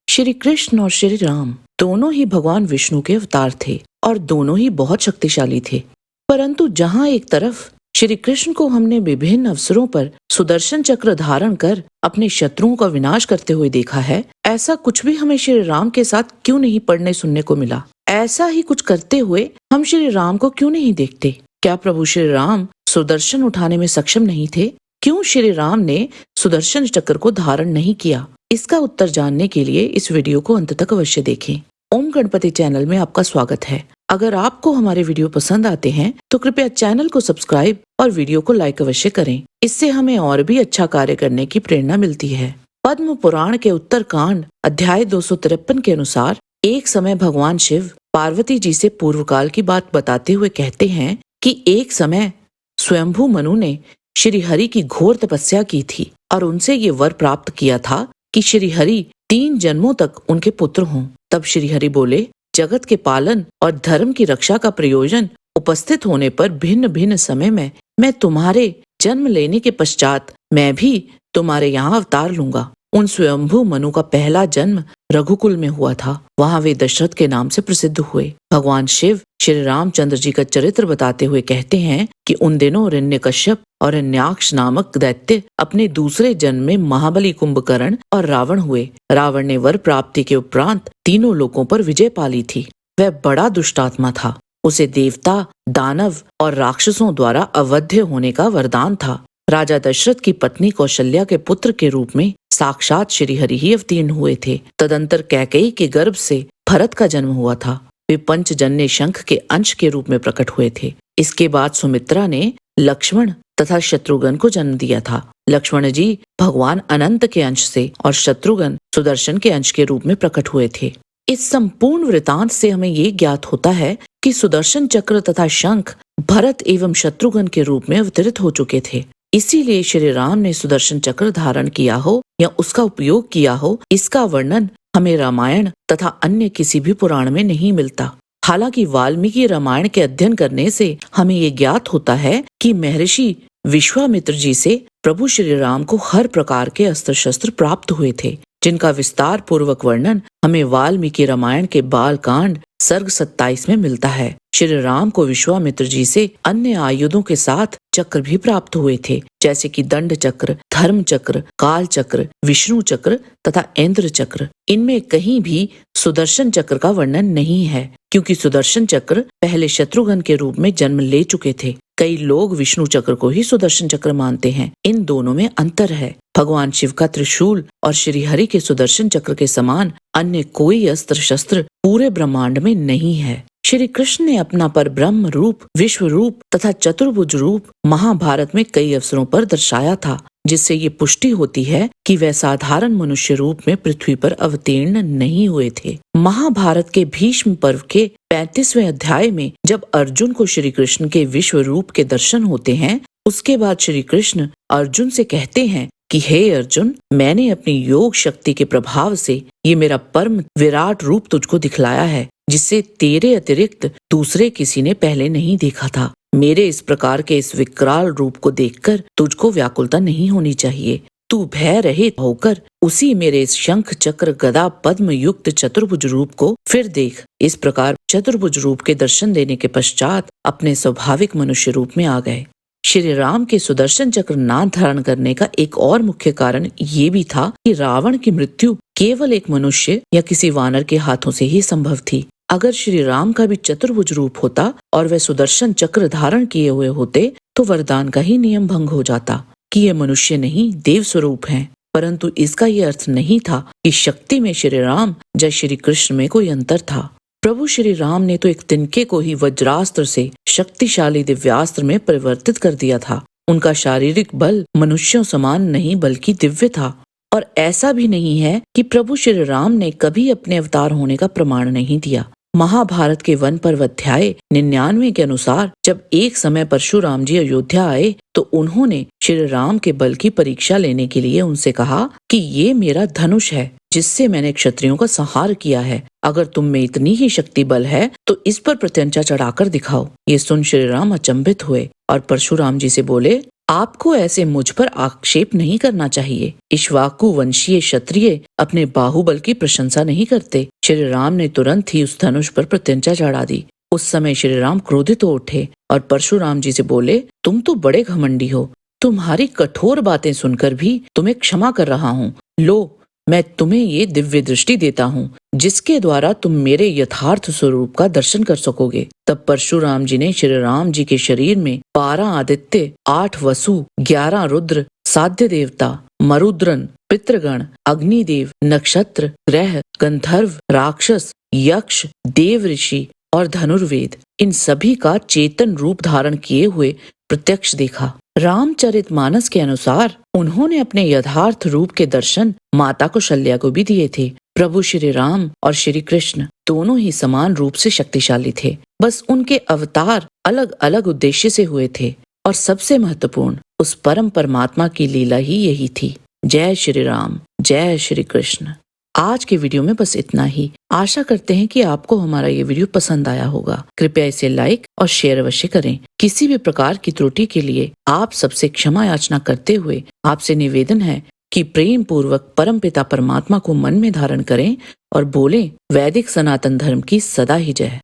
श्री कृष्ण और श्री राम दोनों ही भगवान विष्णु के अवतार थे और दोनों ही बहुत शक्तिशाली थे। परंतु जहाँ एक तरफ श्री कृष्ण को हमने विभिन्न अवसरों पर सुदर्शन चक्र धारण कर अपने शत्रुओं का विनाश करते हुए देखा है, ऐसा कुछ भी हमें श्री राम के साथ क्यों नहीं पढ़ने सुनने को मिला? ऐसा ही कुछ करते हुए हम श्री राम को क्यों नहीं देखते? क्या प्रभु श्री राम सुदर्शन उठाने में सक्षम नहीं थे? क्यों श्री राम ने सुदर्शन चक्र को धारण नहीं किया? इसका उत्तर जानने के लिए इस वीडियो को अंत तक अवश्य देखें। ओम गणपति चैनल में आपका स्वागत है। अगर आपको हमारे वीडियो पसंद आते हैं तो कृपया चैनल को सब्सक्राइब और वीडियो को लाइक अवश्य करें। इससे हमें और भी अच्छा कार्य करने की प्रेरणा मिलती है। पद्म पुराण के उत्तरकांड अध्याय 253 के अनुसार एक समय भगवान शिव पार्वती जी से पूर्व काल की बात बताते हुए कहते हैं कि एक समय स्वयंभू मनु ने श्री हरि की घोर तपस्या की थी और उनसे ये वर प्राप्त किया था कि श्री हरि 3 जन्मों तक उनके पुत्र हों। तब श्री हरि बोले, जगत के पालन और धर्म की रक्षा का प्रयोजन उपस्थित होने पर भिन्न भिन्न समय में मैं तुम्हारे जन्म लेने के पश्चात मैं भी तुम्हारे यहाँ अवतार लूंगा। उन स्वयंभू मनु का पहला जन्म रघुकुल में हुआ था। वहाँ वे दशरथ के नाम से प्रसिद्ध हुए। भगवान शिव श्री रामचंद्र जी का चरित्र बताते हुए कहते हैं कि उन दिनों हिरण्यकश्यप और हिरण्याक्ष नामक दैत्य अपने दूसरे जन्म में महाबली कुंभकर्ण और रावण हुए। रावण ने वर प्राप्ति के उपरांत तीनों लोकों पर विजय पाली थी। वह बड़ा दुष्टात्मा था। उसे देवता, दानव और राक्षसों द्वारा अवध्य होने का वरदान था। राजा दशरथ की पत्नी कौशल्या के पुत्र के रूप में साक्षात श्री हरि ही अवतीर्ण हुए थे। तदंतर कैकेयी के गर्भ से भरत का जन्म हुआ था। वे पंचजन्य शंख के अंश के रूप में प्रकट हुए थे। इसके बाद सुमित्रा ने लक्ष्मण तथा शत्रुघ्न को जन्म दिया था। लक्ष्मण जी भगवान अनंत के अंश से और शत्रुघ्न सुदर्शन के अंश के रूप में प्रकट हुए थे। इस संपूर्ण वृतांत से हमें ये ज्ञात होता है कि सुदर्शन चक्र तथा शंख भरत एवं शत्रुघ्न के रूप में अवतरित हो चुके थे। इसीलिए श्री राम ने सुदर्शन चक्र धारण किया हो या उसका उपयोग किया हो, इसका वर्णन हमें रामायण तथा अन्य किसी भी पुराण में नहीं मिलता। हालांकि वाल्मीकि रामायण के अध्ययन करने से हमें ये ज्ञात होता है कि महर्षि विश्वामित्र जी से प्रभु श्री राम को हर प्रकार के अस्त्र शस्त्र प्राप्त हुए थे, जिनका विस्तार पूर्वक वर्णन हमें वाल्मीकि रामायण के बाल कांड सर्ग 27 में मिलता है। श्री राम को विश्वामित्र जी से अन्य आयुधों के साथ चक्र भी प्राप्त हुए थे, जैसे कि दंड चक्र, धर्म चक्र, काल चक्र, विष्णु चक्र तथा इंद्र चक्र। इनमें कहीं भी सुदर्शन चक्र का वर्णन नहीं है, क्योंकि सुदर्शन चक्र पहले शत्रुघ्न के रूप में जन्म ले चुके थे। कई लोग विष्णु चक्र को ही सुदर्शन चक्र मानते हैं। इन दोनों में अंतर है। भगवान शिव का त्रिशूल और श्री हरि के सुदर्शन चक्र के समान अन्य कोई अस्त्र शस्त्र पूरे ब्रह्मांड में नहीं है। श्री कृष्ण ने अपना पर ब्रह्म रूप, विश्व रूप तथा चतुर्भुज रूप महाभारत में कई अवसरों पर दर्शाया था, जिससे ये पुष्टि होती है कि वह साधारण मनुष्य रूप में पृथ्वी पर अवतीर्ण नहीं हुए थे। महाभारत के भीष्म पर्व के 35वें अध्याय में जब अर्जुन को श्री कृष्ण के विश्व रूप के दर्शन होते हैं, उसके बाद श्री कृष्ण अर्जुन से कहते हैं कि हे अर्जुन, मैंने अपनी योग शक्ति के प्रभाव से ये मेरा परम विराट रूप तुझको दिखलाया है, जिससे तेरे अतिरिक्त दूसरे किसी ने पहले नहीं देखा था। मेरे इस प्रकार के इस विकराल रूप को देखकर तुझको व्याकुलता नहीं होनी चाहिए। तू भय रहित होकर उसी मेरे इस शंख चक्र गदा पद्म युक्त चतुर्भुज रूप को फिर देख। इस प्रकार चतुर्भुज रूप के दर्शन देने के पश्चात अपने स्वाभाविक मनुष्य रूप में आ गए। श्री राम के सुदर्शन चक्र ना धारण करने का एक और मुख्य कारण ये भी था कि रावण की मृत्यु केवल एक मनुष्य या किसी वानर के हाथों से ही संभव थी। अगर श्री राम का भी चतुर्भुज रूप होता और वह सुदर्शन चक्र धारण किए हुए होते तो वरदान का ही नियम भंग हो जाता कि ये मनुष्य नहीं देव स्वरूप हैं। परंतु इसका ये अर्थ नहीं था कि शक्ति में श्री राम या श्री कृष्ण में कोई अंतर था। प्रभु श्री राम ने तो एक तिनके को ही वज्रास्त्र से शक्तिशाली दिव्यास्त्र में परिवर्तित कर दिया था। उनका शारीरिक बल मनुष्यों समान नहीं बल्कि दिव्य था। और ऐसा भी नहीं है कि प्रभु श्री राम ने कभी अपने अवतार होने का प्रमाण नहीं दिया। महाभारत के वन पर्व अध्याय 99 के अनुसार जब एक समय परशुराम जी अयोध्या आए तो उन्होंने श्री राम के बल की परीक्षा लेने के लिए उनसे कहा कि ये मेरा धनुष है, जिससे मैंने क्षत्रियों का संहार किया है। अगर तुम में इतनी ही शक्ति बल है तो इस पर प्रत्यंचा चढ़ाकर दिखाओ। ये सुन श्री राम अचंभित हुए और परशुराम जी से बोले, आपको ऐसे मुझ पर आक्षेप नहीं करना चाहिए। इक्ष्वाकु वंशीय क्षत्रिय अपने बाहुबल की प्रशंसा नहीं करते। श्री राम ने तुरंत ही उस धनुष पर प्रत्यंचा चढ़ा दी। उस समय श्री राम क्रोधित हो उठे और परशुराम जी से बोले, तुम तो बड़े घमंडी हो। तुम्हारी कठोर बातें सुनकर भी तुम्हें क्षमा कर रहा हूँ। लो, मैं तुम्हें ये दिव्य दृष्टि देता हूँ जिसके द्वारा तुम मेरे यथार्थ स्वरूप का दर्शन कर सकोगे। तब परशुराम जी ने श्री राम जी के शरीर में 12 आदित्य, 8 वसु, 11 रुद्र, साध्य देवता, मरुद्रन, पितृगण, अग्निदेव, नक्षत्र, ग्रह, गंधर्व, राक्षस, यक्ष, देव ऋषि और धनुर्वेद, इन सभी का चेतन रूप धारण किए हुए प्रत्यक्ष देखा। रामचरितमानस के अनुसार उन्होंने अपने यथार्थ रूप के दर्शन माता कौशल्या को भी दिए थे। प्रभु श्री राम और श्री कृष्ण दोनों ही समान रूप से शक्तिशाली थे, बस उनके अवतार अलग अलग उद्देश्य से हुए थे और सबसे महत्वपूर्ण उस परम परमात्मा की लीला ही यही थी। जय श्री राम, जय श्री कृष्ण। आज के वीडियो में बस इतना ही। आशा करते हैं कि आपको हमारा ये वीडियो पसंद आया होगा। कृपया इसे लाइक और शेयर अवश्य करें। किसी भी प्रकार की त्रुटि के लिए आप सबसे क्षमा याचना करते हुए आपसे निवेदन है कि प्रेम पूर्वक परमपिता परमात्मा को मन में धारण करें और बोलें, वैदिक सनातन धर्म की सदा ही जय।